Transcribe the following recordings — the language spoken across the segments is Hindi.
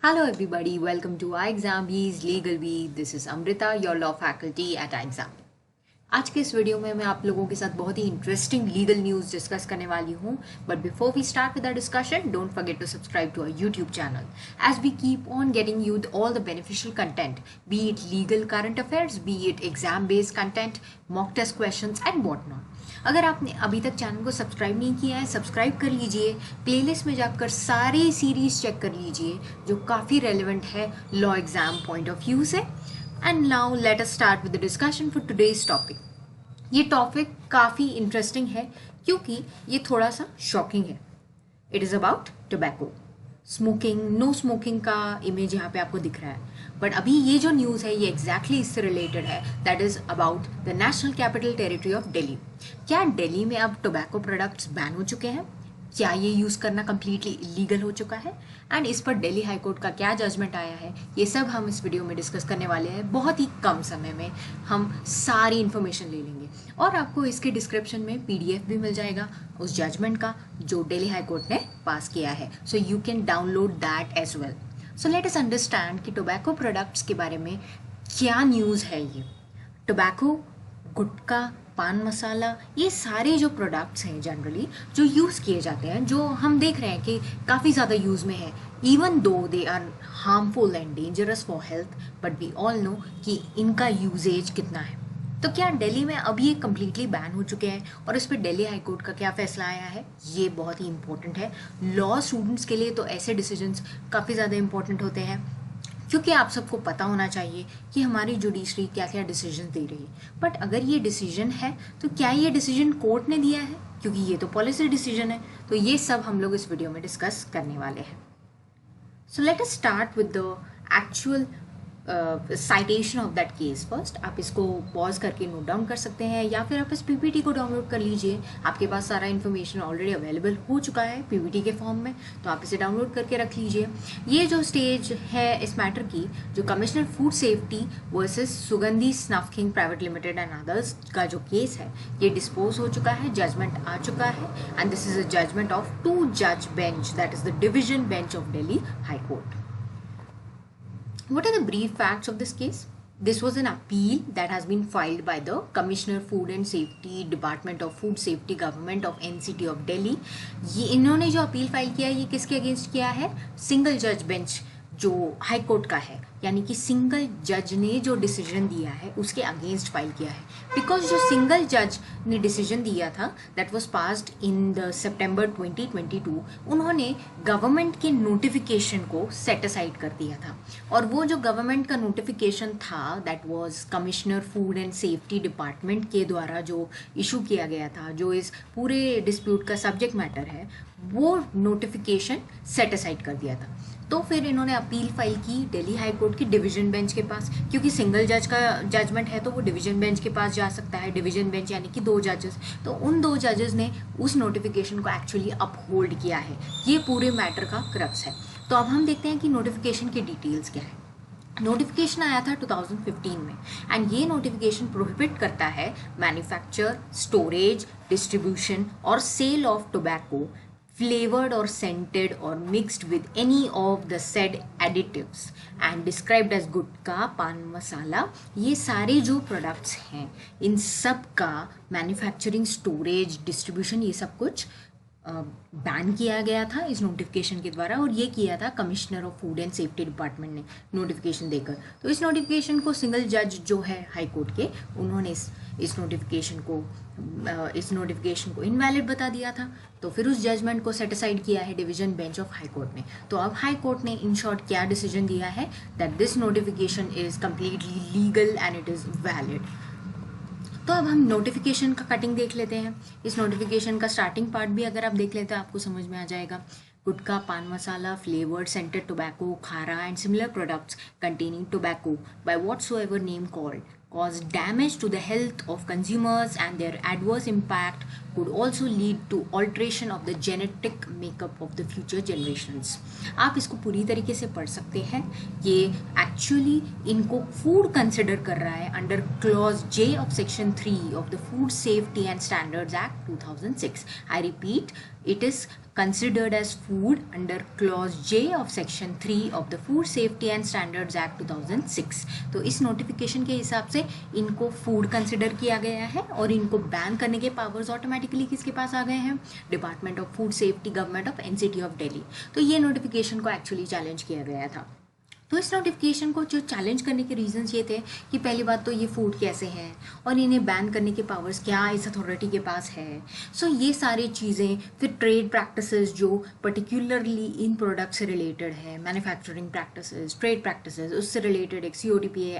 Hello everybody, welcome to iExamBees Legal Bee. This is Amrita, your law faculty at iExam. आज के इस वीडियो में मैं आप लोगों के साथ बहुत ही इंटरेस्टिंग लीगल न्यूज़ डिस्कस करने वाली हूँ. But before we start with the discussion, don't forget to subscribe to our YouTube channel as we keep on getting you all the beneficial content, be it legal current affairs, be it exam based content, mock test questions and what not. अगर आपने अभी तक चैनल को सब्सक्राइब नहीं किया है, सब्सक्राइब कर लीजिए. प्लेलिस्ट में जाकर सारे सीरीज चेक कर लीजिए जो काफ़ी रेलिवेंट है law exam point of view से. And now let us start with the discussion for today's topic. ये टॉपिक काफ़ी इंटरेस्टिंग है क्योंकि ये थोड़ा सा शॉकिंग है. It is about tobacco. Smoking, no smoking का इमेज यहाँ पे आपको दिख रहा है. बट अभी ये जो न्यूज़ है ये एग्जैक्टली इससे रिलेटेड है. That is about the national capital territory of Delhi. क्या दिल्ली में अब टोबैको प्रोडक्ट्स बैन हो चुके हैं? क्या ये यूज़ करना कम्प्लीटली इलीगल हो चुका है? एंड इस पर दिल्ली हाई कोर्ट का क्या जजमेंट आया है, ये सब हम इस वीडियो में डिस्कस करने वाले हैं. बहुत ही कम समय में हम सारी इन्फॉर्मेशन ले लेंगे और आपको इसके डिस्क्रिप्शन में PDF भी मिल जाएगा उस जजमेंट का जो दिल्ली हाई कोर्ट ने पास किया है. So you can download that as well. So let us understand कि टोबैको प्रोडक्ट्स के बारे में क्या न्यूज़ है. ये टोबैको, गुटखा, पान मसाला, ये सारे जो प्रोडक्ट्स हैं जनरली जो यूज़ किए जाते हैं, जो हम देख रहे हैं कि काफ़ी ज़्यादा यूज़ में है, even though they are harmful and dangerous for health, but we all know कि इनका यूजेज कितना है. तो क्या दिल्ली में अभी ये कम्प्लीटली बैन हो चुके हैं और इस पर दिल्ली हाई कोर्ट का क्या फैसला आया है, ये बहुत ही इंपॉर्टेंट है. लॉ स्टूडेंट्स के लिए तो ऐसे डिसीजंस काफ़ी ज़्यादा इंपॉर्टेंट होते हैं क्योंकि आप सबको पता होना चाहिए कि हमारी जुडिशरी क्या क्या डिसीजन दे रही है. बट अगर ये डिसीजन है तो क्या ये डिसीजन कोर्ट ने दिया है, क्योंकि ये तो पॉलिसी डिसीजन है. तो ये सब हम लोग इस वीडियो में डिस्कस करने वाले हैं. सो let us start with the actual citation of that case first. आप इसको पॉज करके नोट डाउन कर सकते हैं या फिर आप इस PPT को डाउनलोड कर लीजिए. आपके पास सारा इन्फॉर्मेशन ऑलरेडी अवेलेबल हो चुका है PPT के फॉर्म में, तो आप इसे डाउनलोड करके रख लीजिए. ये जो स्टेज है इस मैटर की, जो कमिश्नर फूड सेफ्टी वर्सेस सुगंधी snuff king private limited and others का जो केस है, ये डिस्पोज हो चुका है, जजमेंट आ चुका है. And this is a judgment of 2 जज bench, that is the division bench of Delhi high court. What are the brief facts of this case? This was an appeal that has been filed by the Commissioner Food and Safety, Department of Food Safety, Government of NCT of Delhi. ये इन्होंने जो अपील फाइल किया है ये किसके अगेंस्ट किया है? सिंगल जज बेंच जो हाई कोर्ट का है, यानी कि सिंगल जज ने जो डिसीजन दिया है उसके अगेंस्ट फाइल किया है. बिकॉज जो सिंगल जज ने डिसीजन दिया था that was passed in the September 2022, उन्होंने गवर्नमेंट के नोटिफिकेशन को सेट असाइड कर दिया था. और वो जो गवर्नमेंट का नोटिफिकेशन था that was commissioner food and safety department के द्वारा जो इशू किया गया था, जो इस पूरे डिस्प्यूट का सब्जेक्ट मैटर है, वो नोटिफिकेशन सेट असाइड कर दिया था. तो फिर इन्होंने अपील फाइल की दिल्ली हाई कोर्ट की डिवीजन बेंच के पास, क्योंकि सिंगल जज का जजमेंट है तो वो डिवीजन बेंच के पास जा सकता है. डिवीजन बेंच यानी कि 2 जजेस. तो उन 2 जजेस ने उस नोटिफिकेशन को एक्चुअली अपहोल्ड किया है. ये पूरे मैटर का क्रक्स है. तो अब हम देखते हैं कि नोटिफिकेशन की डिटेल्स क्या है. नोटिफिकेशन आया था 2015 में एंड ये नोटिफिकेशन प्रोहिबिट करता है मैन्युफैक्चर, स्टोरेज, डिस्ट्रीब्यूशन और sale of tobacco flavored or scented or mixed with any of the said additives and described as गुटखा, पान मसाला. ये सारे जो प्रोडक्ट्स हैं इन सब का मैन्युफैक्चरिंग, स्टोरेज, डिस्ट्रीब्यूशन, ये सब कुछ बैन किया गया था इस नोटिफिकेशन के द्वारा. और ये किया था commissioner of food and safety department ने नोटिफिकेशन देकर. तो इस नोटिफिकेशन को सिंगल जज जो है हाई कोर्ट के, उन्होंने इस नोटिफिकेशन को इनवैलिड बता दिया था. तो फिर उस जजमेंट को सेट असाइड किया है division bench of high court ने. तो अब हाई कोर्ट ने इन शॉर्ट क्या डिसीजन दिया है, that this notification is completely legal and it is valid. तो अब हम नोटिफिकेशन का कटिंग देख लेते हैं. इस नोटिफिकेशन का स्टार्टिंग पार्ट भी अगर आप देख लेते हैं आपको समझ में आ जाएगा. गुटखा, पान मसाला, flavored, scented tobacco, khara and similar products containing tobacco by whatsoever name called cause damage to the health of consumers and their adverse impact could also lead to alteration of the genetic makeup of the future generations. आप इसको पूरी तरीके से पढ़ सकते हैं. ये एक्चुअली इनको फूड कंसिडर कर रहा है under clause J of Section 3 of the Food Safety and Standards Act 2006. I repeat, It is considered as food under clause J of section 3 of the Food Safety and Standards Act 2006. तो इस नोटिफिकेशन के हिसाब से इनको फूड कंसिडर किया गया है और इनको बैन करने के पावर्स ऑटोमेटिकली किसके पास आ गए हैं, department of food safety, government of NCT of Delhi. तो ये नोटिफिकेशन को एक्चुअली चैलेंज किया गया था। तो इस नोटिफिकेशन को जो चैलेंज करने के रीजंस ये थे कि पहली बात तो ये फूड कैसे हैं और इन्हें बैन करने के पावर्स क्या इस अथॉरिटी के पास है। सो ये सारी चीज़ें, फिर ट्रेड प्रैक्टिसेस जो पर्टिकुलरली इन प्रोडक्ट से रिलेटेड है, मैन्युफैक्चरिंग प्रैक्टिसेस, ट्रेड प्रैक्टिसेस, उससे रिलेटेड एक COTPA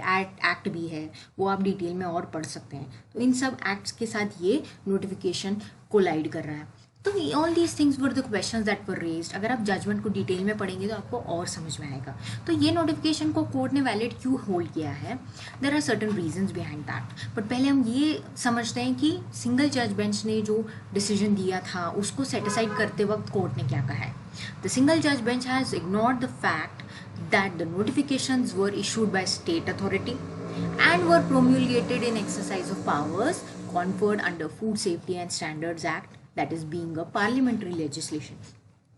एक्ट भी है, वो आप डिटेल में और पढ़ सकते हैं। तो इन सब एक्ट्स के साथ ये नोटिफिकेशन कोलाइड कर रहा है। तो all these things were the questions that were raised. अगर आप जजमेंट को डिटेल में पढ़ेंगे तो आपको और समझ में आएगा। तो ये नोटिफिकेशन को कोर्ट ने वैलिड क्यों होल्ड किया है, there are certain reasons behind that. But पहले हम ये समझते हैं कि सिंगल जज बेंच ने जो डिसीजन दिया था उसको सेटिसाइड करते वक्त कोर्ट ने क्या कहा है। द सिंगल जज bench has ignored the fact that the notifications were issued by state authority and were promulgated in exercise of powers conferred under Food Safety and Standards Act, that is being a parliamentary legislation।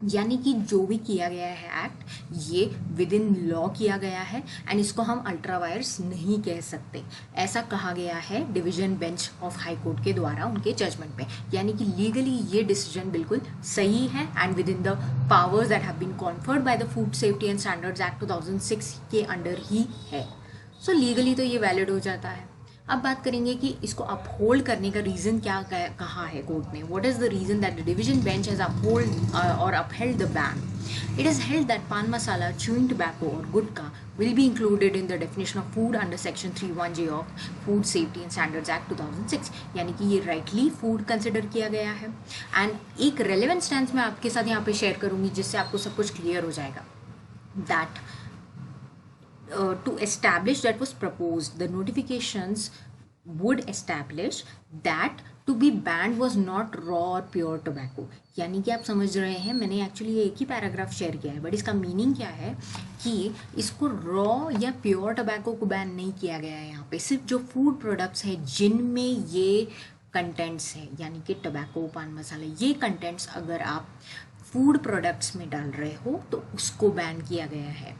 यानी कि जो भी किया गया है एक्ट ये विद इन लॉ किया गया है एंड इसको हम अल्ट्रा वायर्स नहीं कह सकते, ऐसा कहा गया है division bench of high court के द्वारा उनके जजमेंट में। यानी कि लीगली ये डिसीजन बिल्कुल सही है and within the powers that have been conferred by the food safety and standards act 2006 के अंडर ही है। सो लीगली तो ये वैलिड हो जाता है। अब बात करेंगे कि इसको अपहोल्ड करने का रीज़न क्या कहा है कोर्ट ने। What is the reason that the division bench has uphold और upheld the ban. It is held that pan masala, chewing tobacco or gutka will be included in the definition of food under section 31J of Food Safety and Standards Act 2006। यानी कि ये राइटली फूड कंसिडर किया गया है। एंड एक रेलेवेंट स्टैंस मैं आपके साथ यहाँ पे शेयर करूँगी जिससे आपको सब कुछ क्लियर हो जाएगा। That to establish that was proposed, the notifications would establish that to be banned was not raw or pure tobacco। यानी कि आप समझ रहे हैं, मैंने एक्चुअली एक ही पैराग्राफ शेयर किया है बट इसका मीनिंग क्या है कि इसको रॉ या प्योर टोबैको को बैन नहीं किया गया है। यहाँ पे सिर्फ जो फूड प्रोडक्ट्स हैं जिनमें ये कंटेंट्स हैं, यानी कि टोबैको, पान मसाला, ये कंटेंट्स अगर आप फूड प्रोडक्ट्स में डाल रहे हो तो उसको बैन किया गया है।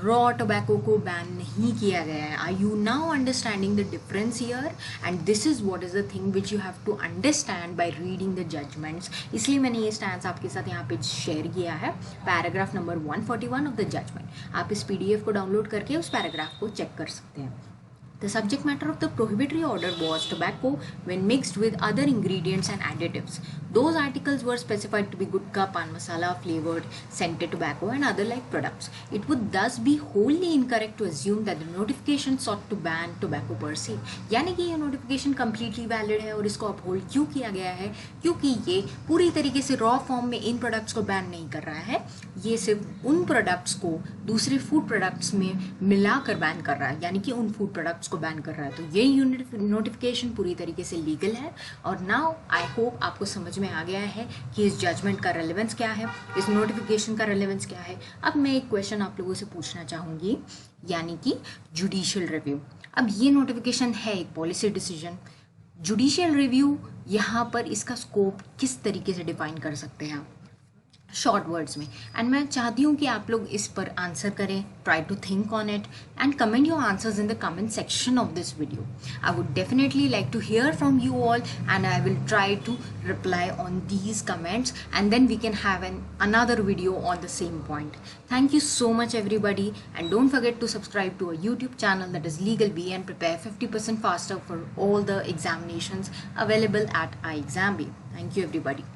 रॉ टोबैको को बैन नहीं किया गया है। Are you now understanding the difference here? And this is what is the thing which you have to understand by reading the judgments. इसलिए मैंने ये स्टैंस आपके साथ यहाँ पे शेयर किया है, paragraph number 141 of the judgment. आप इस PDF को डाउनलोड करके उस पैराग्राफ को चेक कर सकते हैं। The subject matter of the prohibitory order was tobacco when mixed with other ingredients and additives. Those articles were specified to be gutka, pan masala, flavored, scented tobacco and other like products. It would thus be wholly incorrect to assume that the notification sought to ban tobacco per se। यानी कि ये नोटिफिकेशन completely valid है और इसको अपहोल्ड क्यों किया गया है? क्योंकि ये पूरी तरीके से रॉ फॉर्म में इन प्रोडक्ट्स को बैन नहीं कर रहा है, ये सिर्फ उन प्रोडक्ट्स को दूसरे फूड प्रोडक्ट्स में मिलाकर बैन कर रहा है, यानी कि उन फूड प्रोडक्ट्स को बैन कर रहा है। तो ये यूनिट नोटिफिकेशन पूरी तरीके से लीगल है। और नाउ आई होप आपको समझ में आ गया है कि इस जजमेंट का रेलेवेंस क्या है, इस नोटिफिकेशन का रेलेवेंस क्या है। अब मैं एक क्वेश्चन आप लोगों से पूछना चाहूँगी, यानी कि जुडिशियल रिव्यू। अब ये नोटिफिकेशन है एक पॉलिसी डिसीजन, जुडिशियल रिव्यू यहाँ पर इसका स्कोप किस तरीके से डिफाइन कर सकते हैं शॉर्ट वर्ड्स में। एंड मैं चाहती हूँ कि आप लोग इस पर आंसर करें, try to think on it and comment your answers in the comment section of this video. I would definitely like to hear from you all and I will try to reply on these comments and then we can have another video on the same point. Thank you so much everybody and don't forget to subscribe to our YouTube channel that is Legal B and prepare 50% faster for all the examinations available at iExamB. Thank you everybody.